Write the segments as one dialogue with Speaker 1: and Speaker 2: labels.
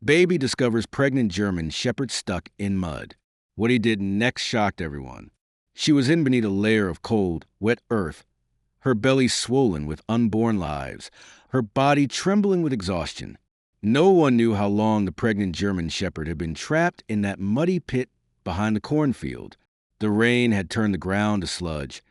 Speaker 1: Baby discovers pregnant German shepherd stuck in mud. What he did next shocked everyone. She was in beneath a layer of cold, wet earth, her belly swollen with unborn lives, her body trembling with exhaustion. No one knew how long the pregnant German shepherd had been trapped in that muddy pit behind the cornfield. The rain had turned the ground to sludge,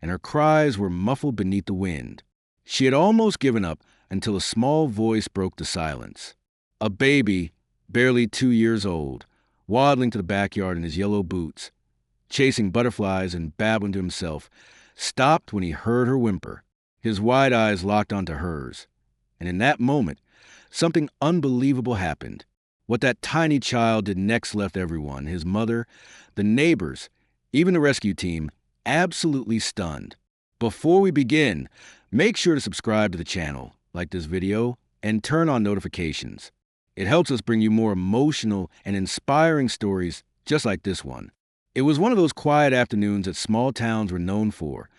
Speaker 1: and her cries were muffled beneath the wind. She had almost given up until a small voice broke the silence. A baby, barely 2 years old, waddling to the backyard in his yellow boots, chasing butterflies and babbling to himself, stopped when he heard her whimper. His wide eyes locked onto hers. And in that moment, something unbelievable happened. What that tiny child did next left everyone, his mother, the neighbors, even the rescue team, absolutely stunned. Before we begin, make sure to subscribe to the channel, like this video, and turn on notifications. It helps us bring you more emotional and inspiring stories just like this one. It was one of those quiet afternoons that small towns were known for,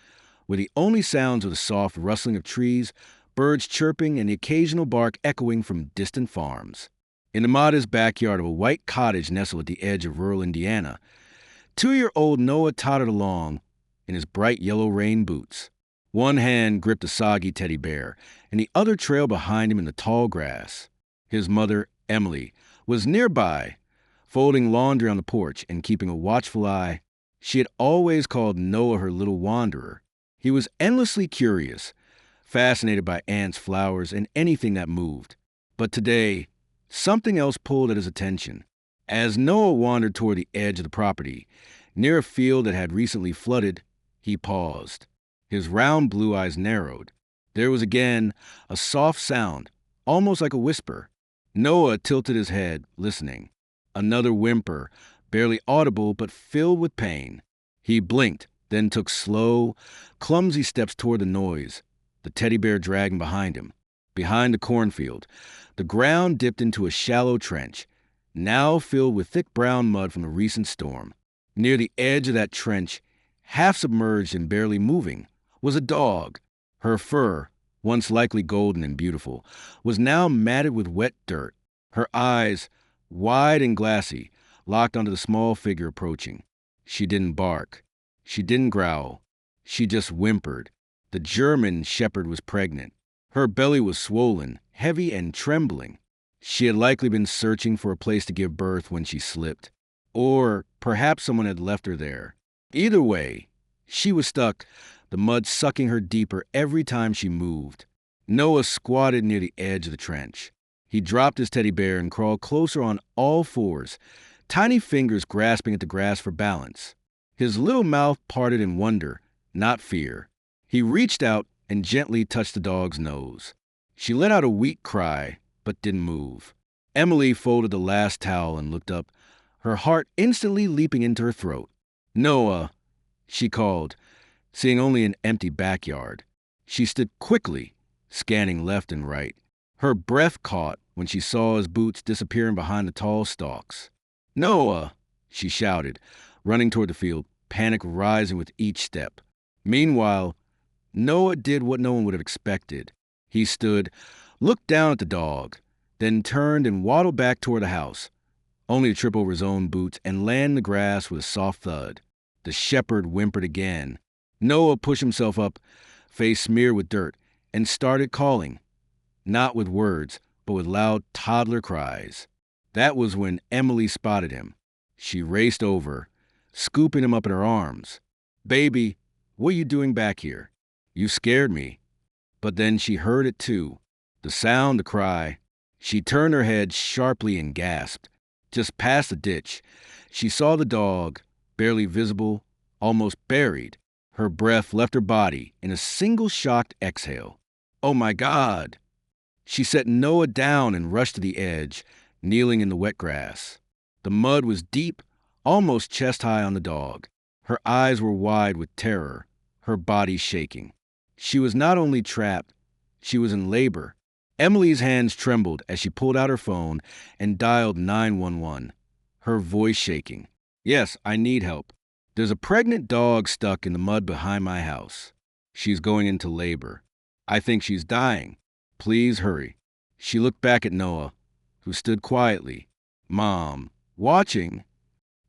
Speaker 1: where the only sounds were the soft rustling of trees, birds chirping, and the occasional bark echoing from distant farms. In the modest backyard of a white cottage nestled at the edge of rural Indiana, 2-year-old Noah tottered along in his bright yellow rain boots. One hand gripped a soggy teddy bear, and the other trailed behind him in the tall grass. His mother, Emily, was nearby, folding laundry on the porch and keeping a watchful eye. She had always called Noah her little wanderer. He was endlessly curious, fascinated by ants, flowers, and anything that moved. But today, something else pulled at his attention. As Noah wandered toward the edge of the property, near a field that had recently flooded, he paused. His round blue eyes narrowed. There was again a soft sound, almost like a whisper. Noah tilted his head, listening. Another whimper, barely audible but filled with pain. He blinked, then took slow, clumsy steps toward the noise, the teddy bear dragging behind him. Behind the cornfield, the ground dipped into a shallow trench, now filled with thick brown mud from the recent storm. Near the edge of that trench, half submerged and barely moving, was a dog. Her fur, once likely golden and beautiful, was now matted with wet dirt. Her eyes, wide and glassy, locked onto the small figure approaching. She didn't bark. She didn't growl. She just whimpered. The German shepherd was pregnant. Her belly was swollen, heavy and trembling. She had likely been searching for a place to give birth when she slipped. Or perhaps someone had left her there. Either way, she was stuck, the mud sucking her deeper every time she moved. Noah squatted near the edge of the trench. He dropped his teddy bear and crawled closer on all fours, tiny fingers grasping at the grass for balance. His little mouth parted in wonder, not fear. He reached out and gently touched the dog's nose. She let out a weak cry, but didn't move. Emily folded the last towel and looked up, her heart instantly leaping into her throat. "Noah," she called, seeing only an empty backyard. She stood quickly, scanning left and right. Her breath caught when she saw his boots disappearing behind the tall stalks. "Noah!" she shouted, running toward the field, panic rising with each step. Meanwhile, Noah did what no one would have expected. He stood, looked down at the dog, then turned and waddled back toward the house, only to trip over his own boots and land in the grass with a soft thud. The shepherd whimpered again. Noah pushed himself up, face smeared with dirt, and started calling, not with words, but with loud toddler cries. That was when Emily spotted him. She raced over, scooping him up in her arms. "Baby, what are you doing back here? You scared me." But then she heard it too. The sound, the cry. She turned her head sharply and gasped. Just past the ditch, she saw the dog, barely visible, almost buried. Her breath left her body in a single shocked exhale. "Oh my God!" She set Noah down and rushed to the edge, kneeling in the wet grass. The mud was deep, almost chest-high on the dog. Her eyes were wide with terror, her body shaking. She was not only trapped, she was in labor. Emily's hands trembled as she pulled out her phone and dialed 911, her voice shaking. "Yes, I need help. There's a pregnant dog stuck in the mud behind my house. She's going into labor. I think she's dying. Please hurry." She looked back at Noah, who stood quietly. "Mom, watching."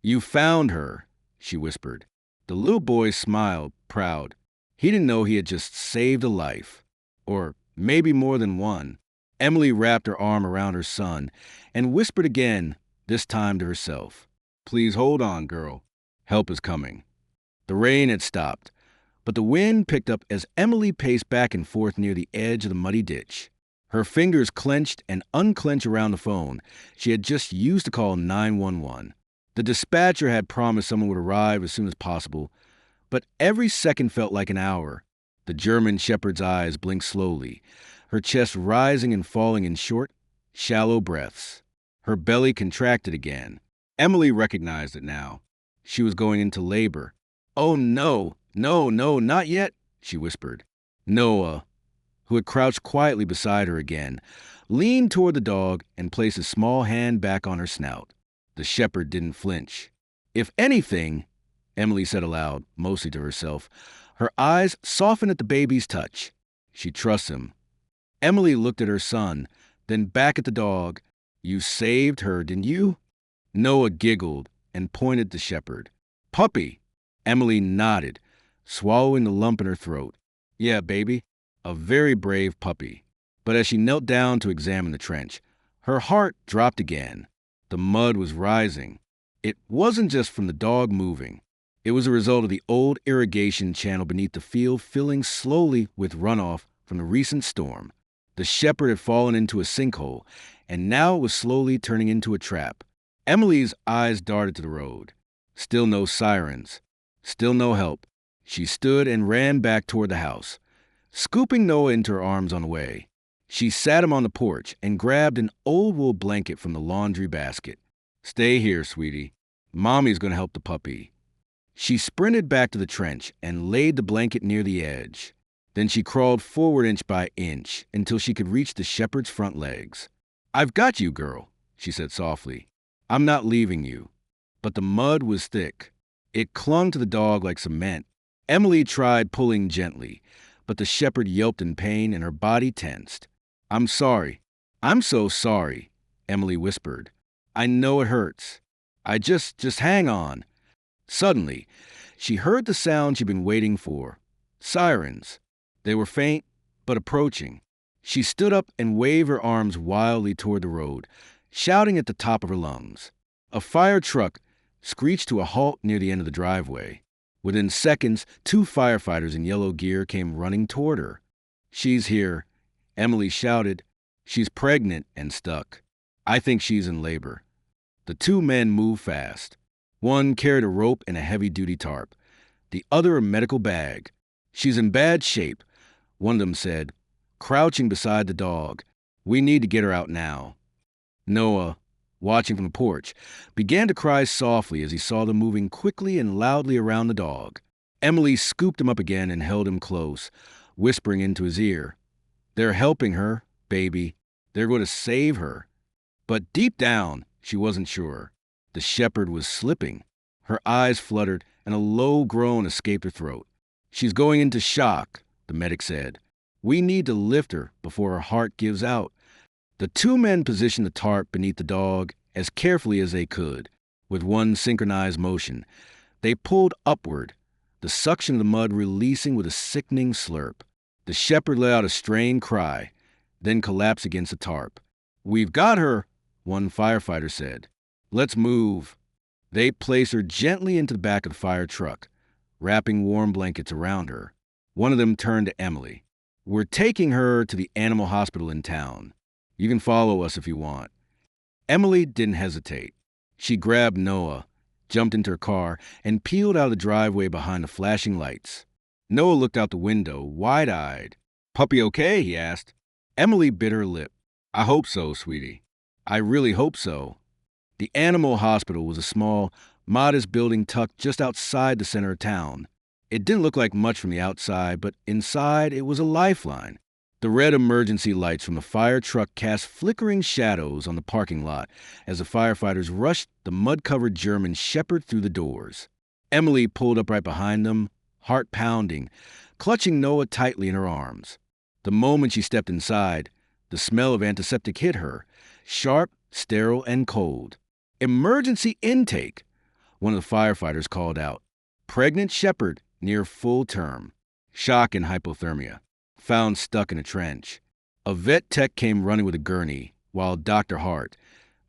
Speaker 1: "You found her," she whispered. The little boy smiled, proud. He didn't know he had just saved a life. Or maybe more than one. Emily wrapped her arm around her son and whispered again, this time to herself. "Please hold on, girl. Help is coming." The rain had stopped, but the wind picked up as Emily paced back and forth near the edge of the muddy ditch. Her fingers clenched and unclenched around the phone she had just used to call 911. The dispatcher had promised someone would arrive as soon as possible, but every second felt like an hour. The German shepherd's eyes blinked slowly, her chest rising and falling in short, shallow breaths. Her belly contracted again. Emily recognized it now. She was going into labor. "Oh, no, no, no, not yet," she whispered. Noah, who had crouched quietly beside her again, leaned toward the dog and placed his small hand back on her snout. The shepherd didn't flinch. "If anything," Emily said aloud, mostly to herself, her eyes softened at the baby's touch. "She trusts him." Emily looked at her son, then back at the dog. "You saved her, didn't you?" Noah giggled and pointed to Shepherd. "Puppy!" Emily nodded, swallowing the lump in her throat. "Yeah, baby, a very brave puppy." But as she knelt down to examine the trench, her heart dropped again. The mud was rising. It wasn't just from the dog moving. It was a result of the old irrigation channel beneath the field filling slowly with runoff from the recent storm. The shepherd had fallen into a sinkhole, and now it was slowly turning into a trap. Emily's eyes darted to the road. Still no sirens. Still no help. She stood and ran back toward the house, scooping Noah into her arms on the way. She sat him on the porch and grabbed an old wool blanket from the laundry basket. "Stay here, sweetie. Mommy's going to help the puppy." She sprinted back to the trench and laid the blanket near the edge. Then she crawled forward inch by inch until she could reach the shepherd's front legs. "I've got you, girl," she said softly. "I'm not leaving you." But the mud was thick. It clung to the dog like cement. Emily tried pulling gently, but the shepherd yelped in pain and her body tensed. "I'm sorry. I'm so sorry," Emily whispered. "I know it hurts. I just hang on." Suddenly, she heard the sound she'd been waiting for. Sirens. They were faint, but approaching. She stood up and waved her arms wildly toward the road, shouting at the top of her lungs. A fire truck screeched to a halt near the end of the driveway. Within seconds, 2 firefighters in yellow gear came running toward her. "She's here," Emily shouted. "She's pregnant and stuck. I think she's in labor." The 2 men moved fast. One carried a rope and a heavy-duty tarp. The other a medical bag. "She's in bad shape," one of them said, crouching beside the dog. "We need to get her out now." Noah, watching from the porch, began to cry softly as he saw them moving quickly and loudly around the dog. Emily scooped him up again and held him close, whispering into his ear, "They're helping her, baby. They're going to save her." But deep down, she wasn't sure. The shepherd was slipping. Her eyes fluttered, and a low groan escaped her throat. "She's going into shock," the medic said. "We need to lift her before her heart gives out." The 2 men positioned the tarp beneath the dog as carefully as they could. With one synchronized motion, they pulled upward, the suction of the mud releasing with a sickening slurp. The shepherd let out a strained cry, then collapsed against the tarp. "We've got her," one firefighter said. "Let's move." They placed her gently into the back of the fire truck, wrapping warm blankets around her. One of them turned to Emily. "We're taking her to the animal hospital in town. You can follow us if you want." Emily didn't hesitate. She grabbed Noah, jumped into her car, and peeled out of the driveway behind the flashing lights. Noah looked out the window, wide-eyed. "Puppy okay?" he asked. Emily bit her lip. "I hope so, sweetie. I really hope so." The animal hospital was a small, modest building tucked just outside the center of town. It didn't look like much from the outside, but inside it was a lifeline. The red emergency lights from the fire truck cast flickering shadows on the parking lot as the firefighters rushed the mud-covered German shepherd through the doors. Emily pulled up right behind them, heart pounding, clutching Noah tightly in her arms. The moment she stepped inside, the smell of antiseptic hit her, sharp, sterile and cold. Emergency intake, one of the firefighters called out. Pregnant shepherd near full term. Shock and hypothermia. Found stuck in a trench. A vet tech came running with a gurney, while Dr. Hart,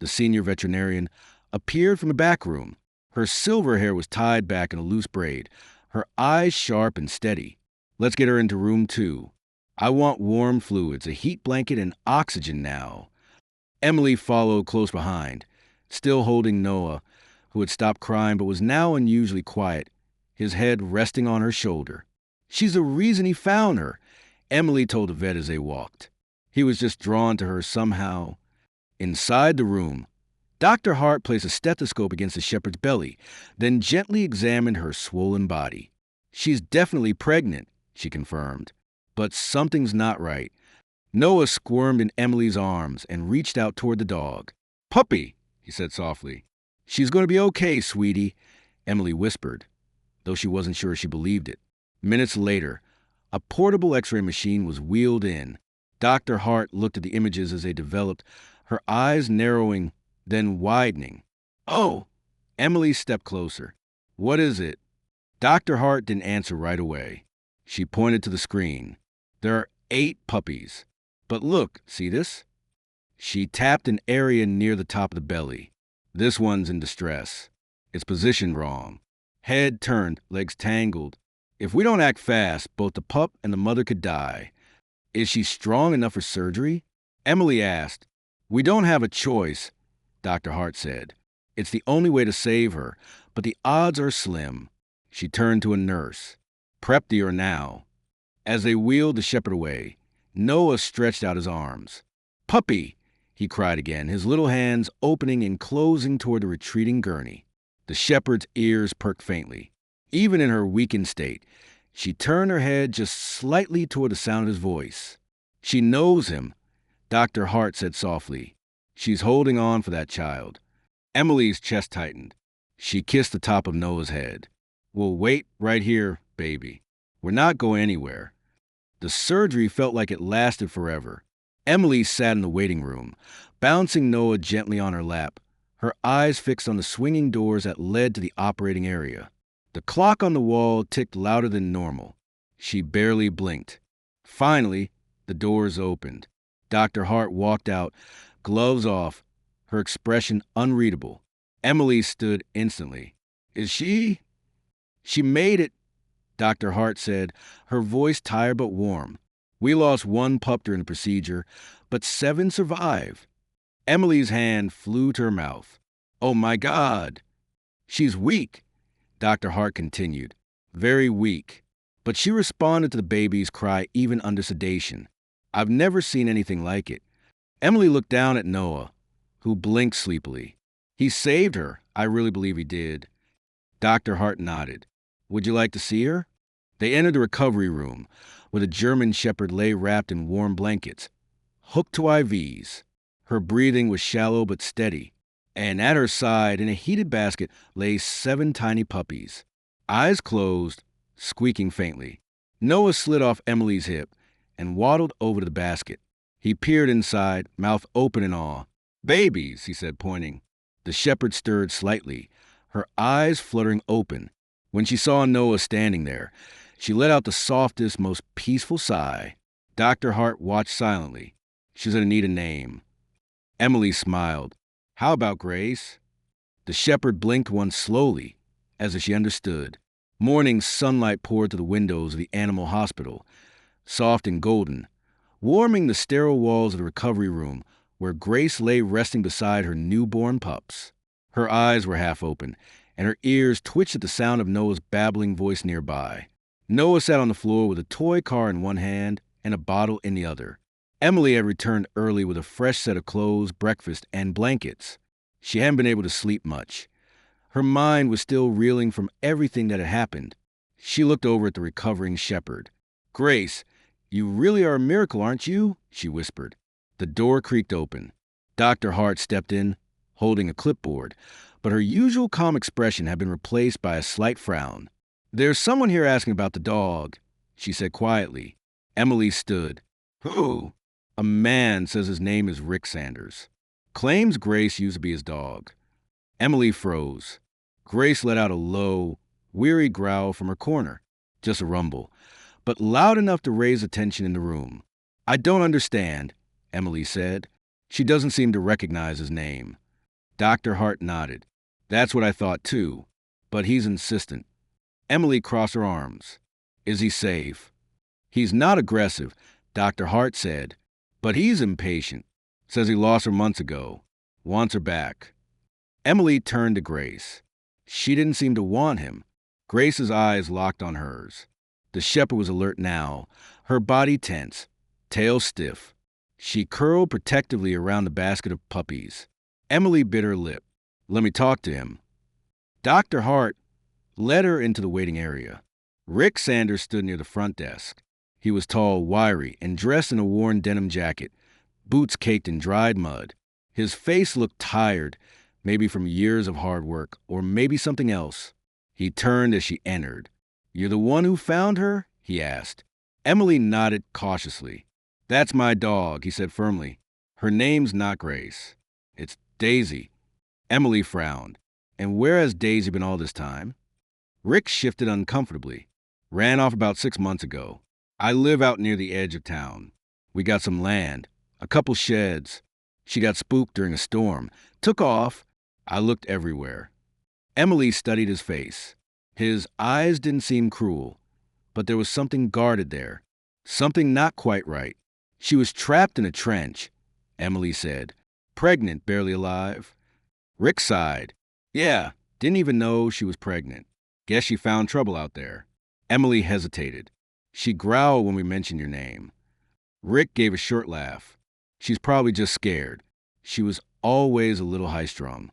Speaker 1: the senior veterinarian, appeared from the back room. Her silver hair was tied back in a loose braid, her eyes sharp and steady. Let's get her into room 2. I want warm fluids, a heat blanket, and oxygen now. Emily followed close behind, still holding Noah, who had stopped crying but was now unusually quiet, his head resting on her shoulder. She's the reason he found her, Emily told the vet as they walked. He was just drawn to her somehow. Inside the room, Dr. Hart placed a stethoscope against the shepherd's belly, then gently examined her swollen body. She's definitely pregnant, she confirmed. But something's not right. Noah squirmed in Emily's arms and reached out toward the dog. Puppy, he said softly. She's going to be okay, sweetie, Emily whispered, though she wasn't sure she believed it. Minutes later, a portable x-ray machine was wheeled in. Dr. Hart looked at the images as they developed, her eyes narrowing, then widening. Oh! Emily stepped closer. What is it? Dr. Hart didn't answer right away. She pointed to the screen. There are 8 puppies. But look, see this? She tapped an area near the top of the belly. This one's in distress. It's positioned wrong. Head turned, legs tangled. If we don't act fast, both the pup and the mother could die. Is she strong enough for surgery? Emily asked. We don't have a choice, Dr. Hart said. It's the only way to save her, but the odds are slim. She turned to a nurse. Prep the now. As they wheeled the shepherd away, Noah stretched out his arms. Puppy, he cried again, his little hands opening and closing toward the retreating gurney. The shepherd's ears perked faintly. Even in her weakened state, she turned her head just slightly toward the sound of his voice. She knows him, Dr. Hart said softly. She's holding on for that child. Emily's chest tightened. She kissed the top of Noah's head. We'll wait right here, baby. We're not going anywhere. The surgery felt like it lasted forever. Emily sat in the waiting room, bouncing Noah gently on her lap, her eyes fixed on the swinging doors that led to the operating area. The clock on the wall ticked louder than normal. She barely blinked. Finally, the doors opened. Dr. Hart walked out, gloves off, her expression unreadable. Emily stood instantly. Is she? She made it, Dr. Hart said, her voice tired but warm. We lost 1 pup during the procedure, but 7 survived. Emily's hand flew to her mouth. Oh my God! She's weak, Dr. Hart continued. Very weak. But she responded to the baby's cry even under sedation. I've never seen anything like it. Emily looked down at Noah, who blinked sleepily. He saved her. I really believe he did. Dr. Hart nodded. Would you like to see her? They entered the recovery room, where the German shepherd lay wrapped in warm blankets, hooked to IVs. Her breathing was shallow but steady, and at her side, in a heated basket, lay 7 tiny puppies. Eyes closed, squeaking faintly. Noah slid off Emily's hip and waddled over to the basket. He peered inside, mouth open in awe. Babies, he said, pointing. The shepherd stirred slightly, her eyes fluttering open. When she saw Noah standing there, she let out the softest, most peaceful sigh. Dr. Hart watched silently. She was going to need a name. Emily smiled. How about Grace? The shepherd blinked once slowly, as if she understood. Morning sunlight poured through the windows of the animal hospital, soft and golden, warming the sterile walls of the recovery room where Grace lay resting beside her newborn pups. Her eyes were half open, and her ears twitched at the sound of Noah's babbling voice nearby. Noah sat on the floor with a toy car in one hand and a bottle in the other. Emily had returned early with a fresh set of clothes, breakfast, and blankets. She hadn't been able to sleep much. Her mind was still reeling from everything that had happened. She looked over at the recovering shepherd. Grace, you really are a miracle, aren't you? She whispered. The door creaked open. Dr. Hart stepped in, holding a clipboard, but her usual calm expression had been replaced by a slight frown. There's someone here asking about the dog, she said quietly. Emily stood. Who? A man says his name is Rick Sanders. Claims Grace used to be his dog. Emily froze. Grace let out a low, weary growl from her corner. Just a rumble, but loud enough to raise attention in the room. I don't understand, Emily said. She doesn't seem to recognize his name. Dr. Hart nodded. That's what I thought too, but he's insistent. Emily crossed her arms. Is he safe? He's not aggressive, Dr. Hart said, but he's impatient. Says he lost her months ago. Wants her back. Emily turned to Grace. She didn't seem to want him. Grace's eyes locked on hers. The shepherd was alert now, her body tense, tail stiff. She curled protectively around the basket of puppies. Emily bit her lip. Let me talk to him. Dr. Hart led her into the waiting area. Rick Sanders stood near the front desk. He was tall, wiry, and dressed in a worn denim jacket, boots caked in dried mud. His face looked tired, maybe from years of hard work, or maybe something else. He turned as she entered. You're the one who found her? He asked. Emily nodded cautiously. That's my dog, he said firmly. Her name's not Grace. It's Daisy. Emily frowned. And where has Daisy been all this time? Rick shifted uncomfortably. Ran off about 6 months ago. I live out near the edge of town. We got some land, a couple sheds. She got spooked during a storm. Took off. I looked everywhere. Emily studied his face. His eyes didn't seem cruel, but there was something guarded there. Something not quite right. She was trapped in a trench, Emily said. Pregnant, barely alive. Rick sighed. Yeah, didn't even know she was pregnant. Guess she found trouble out there. Emily hesitated. She growled when we mentioned your name. Rick gave a short laugh. She's probably just scared. She was always a little high-strung.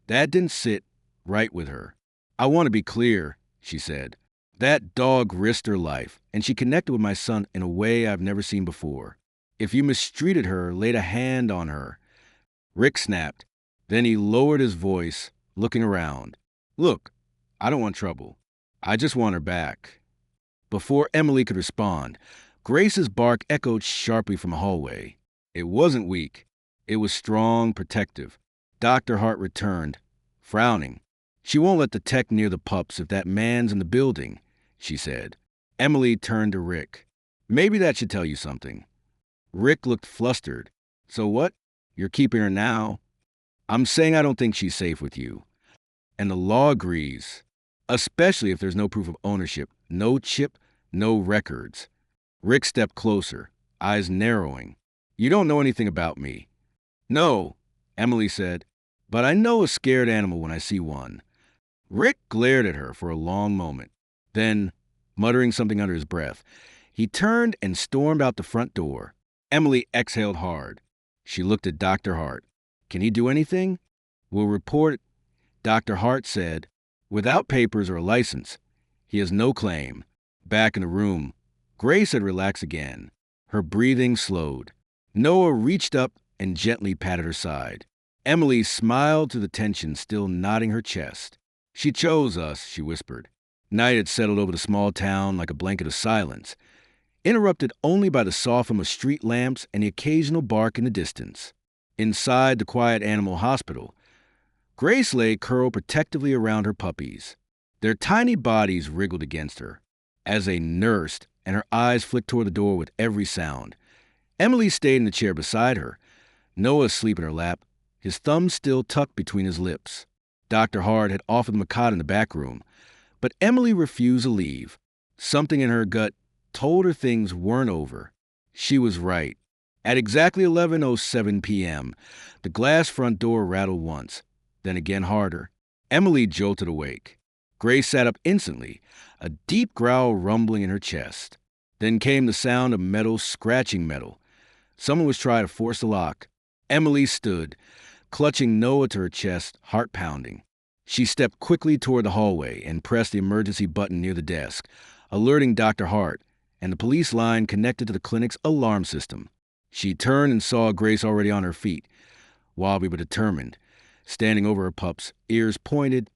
Speaker 1: That didn't sit right with her. I want to be clear, she said. That dog risked her life, and she connected with my son in a way I've never seen before. If you mistreated her, laid a hand on her. Rick snapped. Then he lowered his voice, looking around. Look, I don't want trouble. I just want her back. Before Emily could respond, Grace's bark echoed sharply from a hallway. It wasn't weak. It was strong, protective. Dr. Hart returned, frowning. She won't let the tech near the pups if that man's in the building, she said. Emily turned to Rick. Maybe that should tell you something. Rick looked flustered. So what? You're keeping her now? I'm saying I don't think she's safe with you. And the law agrees, especially if there's no proof of ownership, no chip, no records. Rick stepped closer, eyes narrowing. You don't know anything about me. No, Emily said, but I know a scared animal when I see one. Rick glared at her for a long moment. Then, muttering something under his breath, he turned and stormed out the front door. Emily exhaled hard. She looked at Dr. Hart. Can he do anything? We'll report it. Dr. Hart said, without papers or a license. He has no claim. Back in the room, Grace had relaxed again. Her breathing slowed. Noah reached up and gently patted her side. Emily smiled through the tension still knotting her chest. She chose us, she whispered. Night had settled over the small town like a blanket of silence, interrupted only by the sough of street lamps and the occasional bark in the distance. Inside the quiet animal hospital, Grace lay curled protectively around her puppies. Their tiny bodies wriggled against her as they nursed, and her eyes flicked toward the door with every sound. Emily stayed in the chair beside her, Noah asleep in her lap, his thumbs still tucked between his lips. Dr. Hart had offered them a cot in the back room, but Emily refused to leave. Something in her gut told her things weren't over. She was right. At exactly 11:07 p.m., the glass front door rattled once, then again harder. Emily jolted awake. Grace sat up instantly, a deep growl rumbling in her chest. Then came the sound of metal scratching metal. Someone was trying to force the lock. Emily stood, clutching Noah to her chest, heart pounding. She stepped quickly toward the hallway and pressed the emergency button near the desk, alerting Dr. Hart and the police line connected to the clinic's alarm system. She turned and saw Grace already on her feet, wobbly but determined, standing over her pups, ears pointed,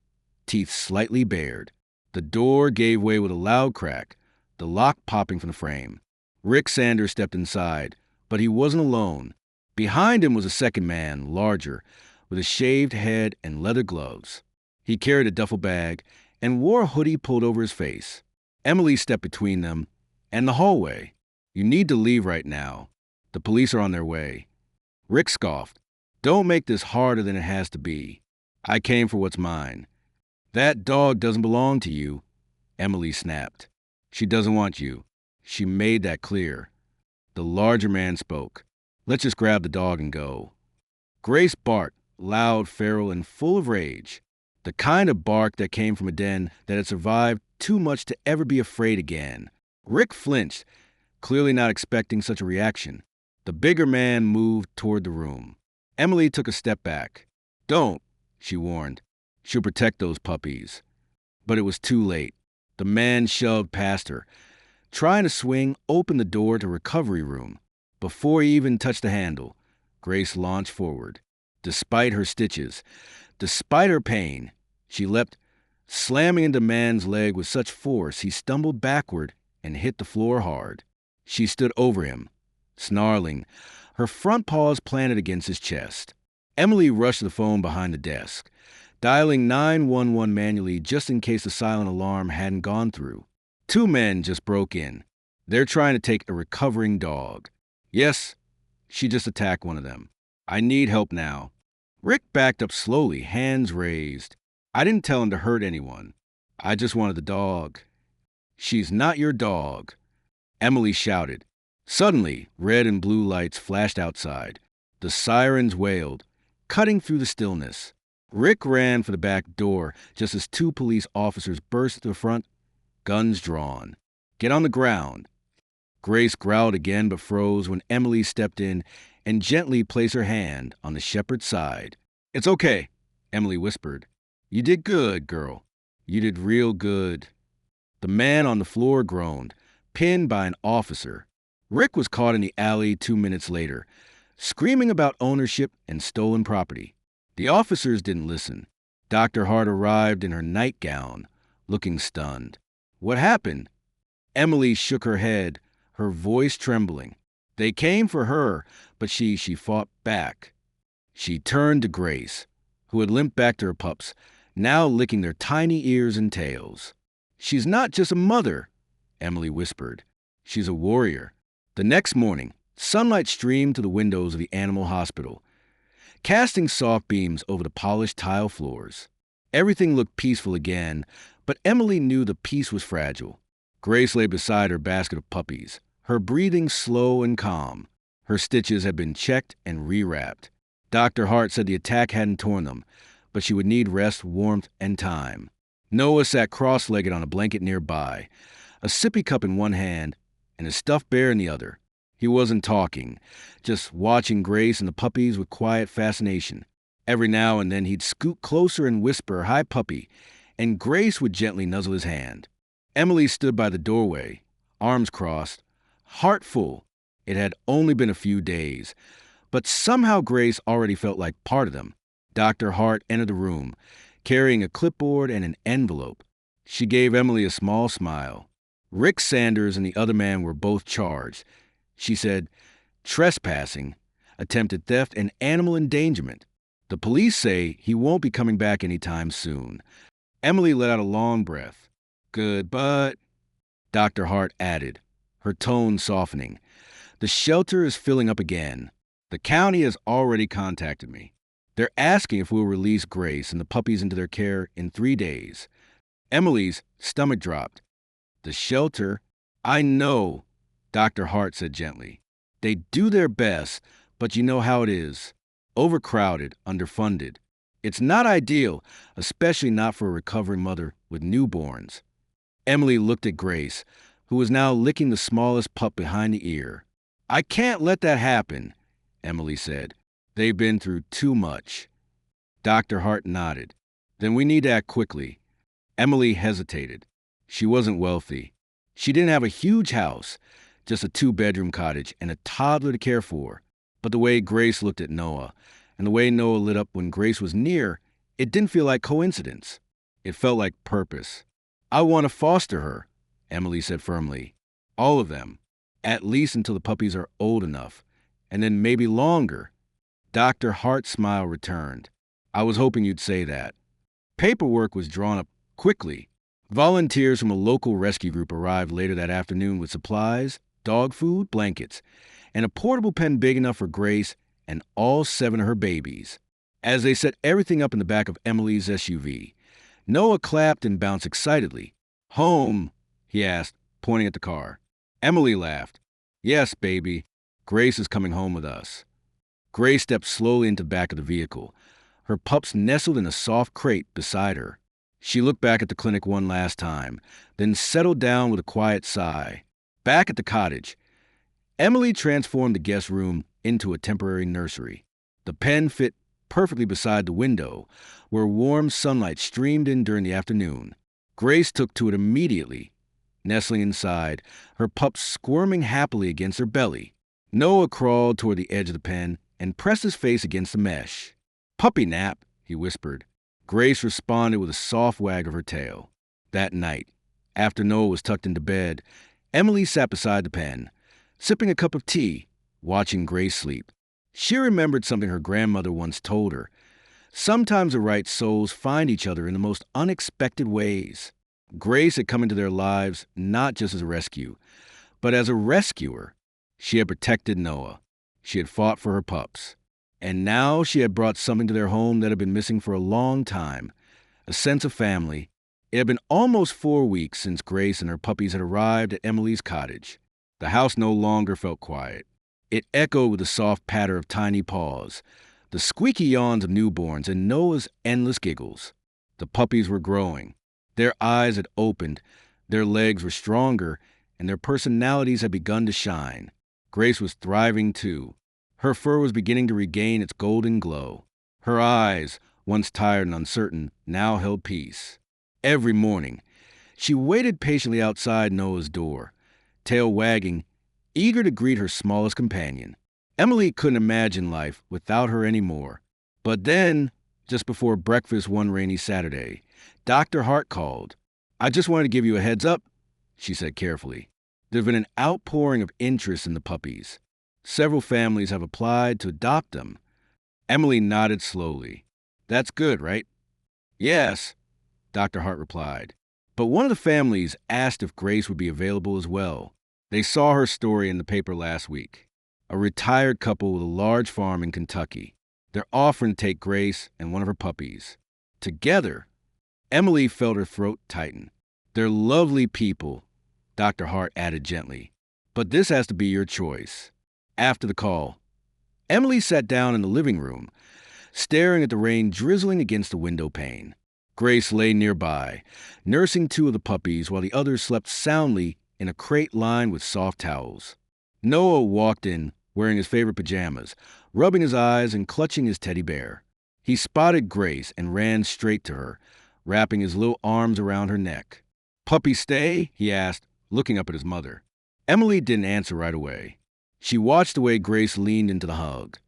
Speaker 1: teeth slightly bared. The door gave way with a loud crack, the lock popping from the frame. Rick Sanders stepped inside, but he wasn't alone. Behind him was a second man, larger, with a shaved head and leather gloves. He carried a duffel bag and wore a hoodie pulled over his face. Emily stepped between them and the hallway. You need to leave right now. The police are on their way. Rick scoffed. Don't make this harder than it has to be. I came for what's mine. That dog doesn't belong to you, Emily snapped. She doesn't want you. She made that clear. The larger man spoke. Let's just grab the dog and go. Grace barked, loud, feral, and full of rage. The kind of bark that came from a den that had survived too much to ever be afraid again. Rick flinched, clearly not expecting such a reaction. The bigger man moved toward the room. Emily took a step back. Don't, she warned. She'll protect those puppies. But it was too late. The man shoved past her, trying to swing open the door to recovery room. Before he even touched the handle, Grace launched forward. Despite her stitches, despite her pain, she leapt, slamming into the man's leg with such force he stumbled backward and hit the floor hard. She stood over him, snarling, her front paws planted against his chest. Emily rushed to the phone behind the desk, dialing 911 manually just in case the silent alarm hadn't gone through. Two men just broke in. They're trying to take a recovering dog. Yes, she just attacked one of them. I need help now. Rick backed up slowly, hands raised. I didn't tell him to hurt anyone. I just wanted the dog. She's not your dog, Emily shouted. Suddenly, red and blue lights flashed outside. The sirens wailed, cutting through the stillness. Rick ran for the back door just as two police officers burst to the front, guns drawn. Get on the ground. Grace growled again but froze when Emily stepped in and gently placed her hand on the shepherd's side. It's okay, Emily whispered. You did good, girl. You did real good. The man on the floor groaned, pinned by an officer. Rick was caught in the alley 2 minutes later, screaming about ownership and stolen property. The officers didn't listen. Dr. Hart arrived in her nightgown, looking stunned. What happened? Emily shook her head, her voice trembling. They came for her, but she fought back. She turned to Grace, who had limped back to her pups, now licking their tiny ears and tails. She's not just a mother, Emily whispered. She's a warrior. The next morning, sunlight streamed to the windows of the animal hospital, casting soft beams over the polished tile floors. Everything looked peaceful again, but Emily knew the peace was fragile. Grace lay beside her basket of puppies, her breathing slow and calm. Her stitches had been checked and rewrapped. Dr. Hart said the attack hadn't torn them, but she would need rest, warmth, and time. Noah sat cross-legged on a blanket nearby, a sippy cup in one hand and a stuffed bear in the other. He wasn't talking, just watching Grace and the puppies with quiet fascination. Every now and then he'd scoot closer and whisper, "Hi, puppy," and Grace would gently nuzzle his hand. Emily stood by the doorway, arms crossed, heart full. It had only been a few days, but somehow Grace already felt like part of them. Dr. Hart entered the room, carrying a clipboard and an envelope. She gave Emily a small smile. Rick Sanders and the other man were both charged. She said, trespassing, attempted theft, and animal endangerment. The police say he won't be coming back anytime soon. Emily let out a long breath. Good, but... Dr. Hart added, her tone softening. The shelter is filling up again. The county has already contacted me. They're asking if we'll release Grace and the puppies into their care in 3 days. Emily's stomach dropped. The shelter? I know, Dr. Hart said gently. They do their best, but you know how it is. Overcrowded, underfunded. It's not ideal, especially not for a recovering mother with newborns. Emily looked at Grace, who was now licking the smallest pup behind the ear. I can't let that happen, Emily said. They've been through too much. Dr. Hart nodded. Then we need to act quickly. Emily hesitated. She wasn't wealthy. She didn't have a huge house, just a 2-bedroom cottage and a toddler to care for. But the way Grace looked at Noah, and the way Noah lit up when Grace was near, it didn't feel like coincidence. It felt like purpose. I want to foster her, Emily said firmly. All of them. At least until the puppies are old enough. and then maybe longer. Dr. Hart's smile returned. I was hoping you'd say that. Paperwork was drawn up quickly. Volunteers from a local rescue group arrived later that afternoon with supplies, dog food, blankets, and a portable pen big enough for Grace and all 7 of her babies. As they set everything up in the back of Emily's SUV, Noah clapped and bounced excitedly. Home? He asked, pointing at the car. Emily laughed. Yes, baby. Grace is coming home with us. Grace stepped slowly into the back of the vehicle, her pups nestled in a soft crate beside her. She looked back at the clinic one last time, then settled down with a quiet sigh. Back at the cottage, Emily transformed the guest room into a temporary nursery. The pen fit perfectly beside the window, where warm sunlight streamed in during the afternoon. Grace took to it immediately, nestling inside, her pups squirming happily against her belly. Noah crawled toward the edge of the pen and pressed his face against the mesh. Puppy nap, he whispered. Grace responded with a soft wag of her tail. That night, after Noah was tucked into bed, Emily sat beside the pen, sipping a cup of tea, watching Grace sleep. She remembered something her grandmother once told her. Sometimes the right souls find each other in the most unexpected ways. Grace had come into their lives not just as a rescue, but as a rescuer. She had protected Noah. She had fought for her pups. And now she had brought something to their home that had been missing for a long time, a sense of family. It had been almost 4 weeks since Grace and her puppies had arrived at Emily's cottage. The house no longer felt quiet. It echoed with the soft patter of tiny paws, the squeaky yawns of newborns, and Noah's endless giggles. The puppies were growing. Their eyes had opened, their legs were stronger, and their personalities had begun to shine. Grace was thriving too. Her fur was beginning to regain its golden glow. Her eyes, once tired and uncertain, now held peace. Every morning, she waited patiently outside Noah's door, tail wagging, eager to greet her smallest companion. Emily couldn't imagine life without her anymore. But then, just before breakfast one rainy Saturday, Dr. Hart called. I just wanted to give you a heads up, she said carefully. There's been an outpouring of interest in the puppies. Several families have applied to adopt them. Emily nodded slowly. That's good, right? Yes, Dr. Hart replied. But one of the families asked if Grace would be available as well. They saw her story in the paper last week. A retired couple with a large farm in Kentucky. They're offering to take Grace and one of her puppies. Together, Emily felt her throat tighten. They're lovely people, Dr. Hart added gently. But this has to be your choice. After the call, Emily sat down in the living room, staring at the rain drizzling against the window pane. Grace lay nearby, nursing 2 of the puppies while the others slept soundly in a crate lined with soft towels. Noah walked in, wearing his favorite pajamas, rubbing his eyes and clutching his teddy bear. He spotted Grace and ran straight to her, wrapping his little arms around her neck. Puppy stay? He asked, looking up at his mother. Emily didn't answer right away. She watched the way Grace leaned into the hug,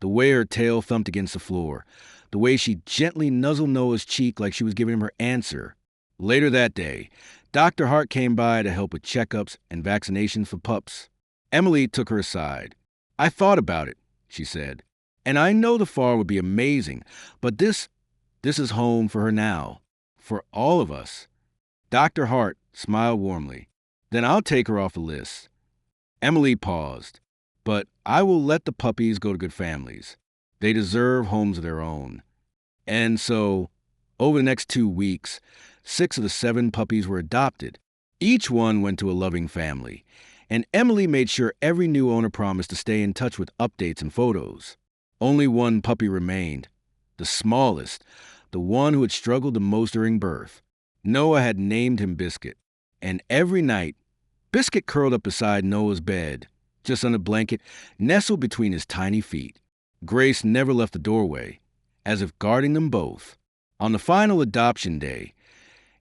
Speaker 1: the way her tail thumped against the floor, the way she gently nuzzled Noah's cheek like she was giving him her answer. Later that day, Dr. Hart came by to help with checkups and vaccinations for pups. Emily took her aside. I thought about it, she said, and I know the farm would be amazing, but this is home for her now, for all of us. Dr. Hart smiled warmly. Then I'll take her off the list. Emily paused. But I will let the puppies go to good families. They deserve homes of their own. And so, over the next 2 weeks, 6 of the 7 puppies were adopted. Each one went to a loving family, and Emily made sure every new owner promised to stay in touch with updates and photos. Only one puppy remained, the smallest, the one who had struggled the most during birth. Noah had named him Biscuit, and every night, Biscuit curled up beside Noah's bed, just on a blanket, nestled between his tiny feet. Grace never left the doorway, as if guarding them both. On the final adoption day,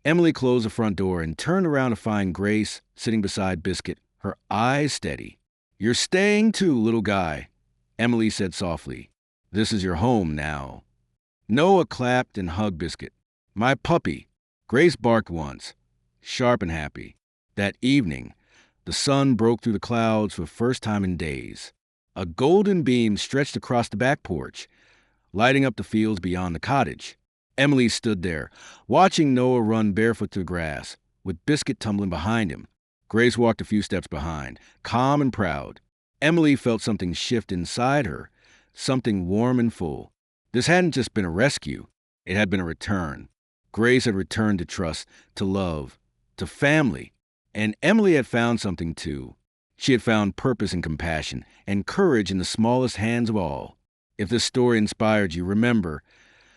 Speaker 1: Emily closed the front door and turned around to find Grace sitting beside Biscuit, her eyes steady. You're staying too, little guy, Emily said softly. This is your home now. Noah clapped and hugged Biscuit. My puppy. Grace barked once, sharp and happy. That evening, the sun broke through the clouds for the first time in days. A golden beam stretched across the back porch, lighting up the fields beyond the cottage. Emily stood there, watching Noah run barefoot through the grass, with Biscuit tumbling behind him. Grace walked a few steps behind, calm and proud. Emily felt something shift inside her, something warm and full. This hadn't just been a rescue, it had been a return. Grace had returned to trust, to love, to family. And Emily had found something too. She had found purpose and compassion, and courage in the smallest hands of all. If this story inspired you, remember,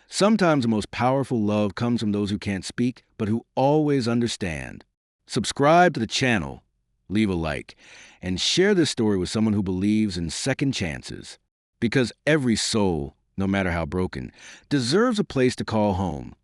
Speaker 1: sometimes the most powerful love comes from those who can't speak, but who always understand. Subscribe to the channel, leave a like, and share this story with someone who believes in second chances. Because every soul, no matter how broken, deserves a place to call home.